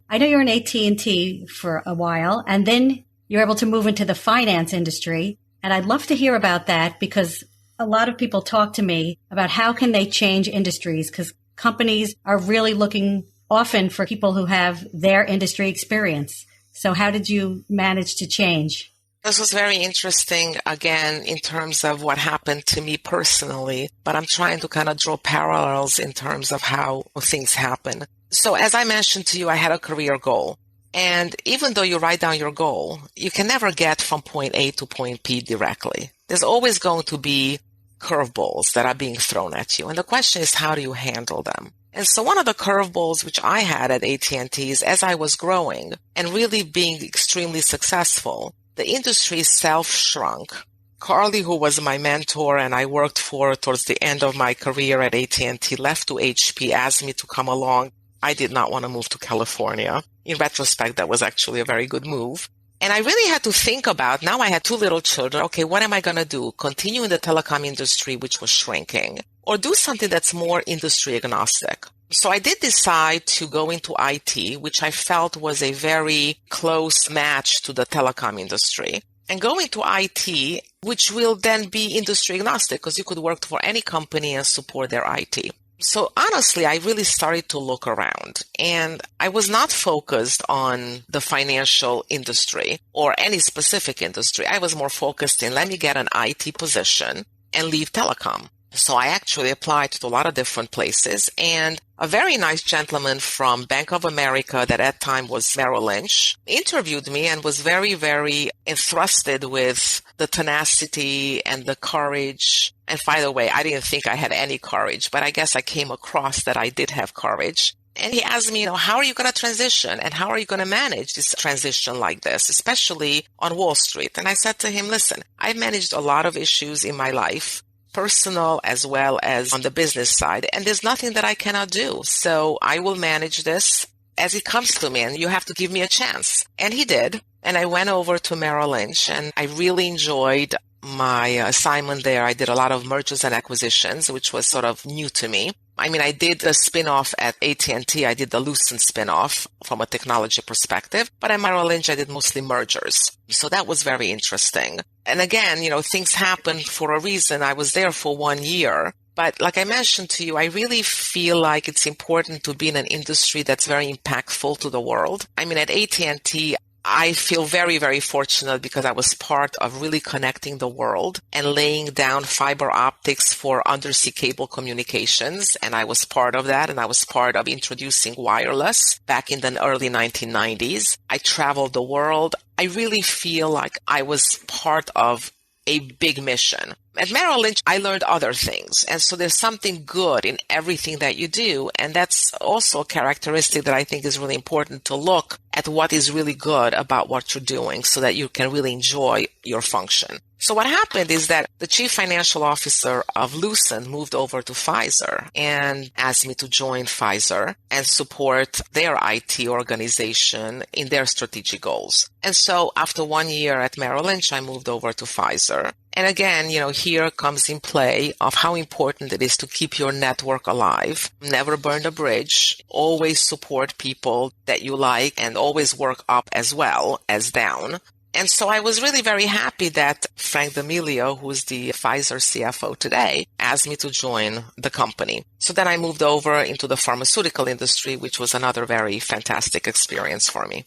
I know you're in AT&T for a while, and then you're able to move into the finance industry. And I'd love to hear about that because a lot of people talk to me about how can they change industries because companies are really looking often for people who have their industry experience. So how did you manage to change? This was very interesting, again, in terms of what happened to me personally, but I'm trying to kind of draw parallels in terms of how things happen. So as I mentioned to you, I had a career goal. And even though you write down your goal, you can never get from point A to point B directly. There's always going to be curveballs that are being thrown at you. And the question is, how do you handle them? And so one of the curveballs which I had at AT&T is as I was growing and really being extremely successful, the industry self-shrunk. Carly, who was my mentor and I worked for towards the end of my career at AT&T, left to HP, asked me to come along. I did not want to move to California. In retrospect, that was actually a very good move. And I really had to think about, now I had 2 little children. Okay, what am I going to do? Continue in the telecom industry, which was shrinking, or do something that's more industry agnostic? So I did decide to go into IT, which I felt was a very close match to the telecom industry. And go into IT, which will then be industry agnostic because you could work for any company and support their IT. So honestly, I really started to look around and I was not focused on the financial industry or any specific industry. I was more focused in let me get an IT position and leave telecom. So I actually applied to a lot of different places and a very nice gentleman from Bank of America that at that time was Merrill Lynch interviewed me and was very, very entrusted with the tenacity and the courage. And by the way, I didn't think I had any courage, but I guess I came across that I did have courage. And he asked me, how are you going to transition and how are you going to manage this transition like this, especially on Wall Street? And I said to him, listen, I've managed a lot of issues in my life, personal as well as on the business side. And there's nothing that I cannot do. So I will manage this as it comes to me and you have to give me a chance. And he did. And I went over to Merrill Lynch and I really enjoyed my assignment there. I did a lot of mergers and acquisitions, which was sort of new to me. I mean, I did the spin-off at AT&T. I did the Lucent spin-off from a technology perspective, but at Merrill Lynch, I did mostly mergers. So that was very interesting. And again, things happen for a reason. I was there for 1 year. But like I mentioned to you, I really feel like it's important to be in an industry that's very impactful to the world. I mean, at AT&T, I feel very, very fortunate because I was part of really connecting the world and laying down fiber optics for undersea cable communications. And I was part of that. And I was part of introducing wireless back in the early 1990s. I traveled the world. I really feel like I was part of a big mission. At Merrill Lynch, I learned other things. And so there's something good in everything that you do. And that's also a characteristic that I think is really important to look at what is really good about what you're doing so that you can really enjoy your function. So what happened is that the chief financial officer of Lucent moved over to Pfizer and asked me to join Pfizer and support their IT organization in their strategic goals. And so after 1 year at Merrill Lynch, I moved over to Pfizer. And again, here comes in play of how important it is to keep your network alive, never burn a bridge, always support people that you like, and always work up as well as down. And so I was really very happy that Frank D'Amelio, who's the Pfizer CFO today, asked me to join the company. So then I moved over into the pharmaceutical industry, which was another very fantastic experience for me.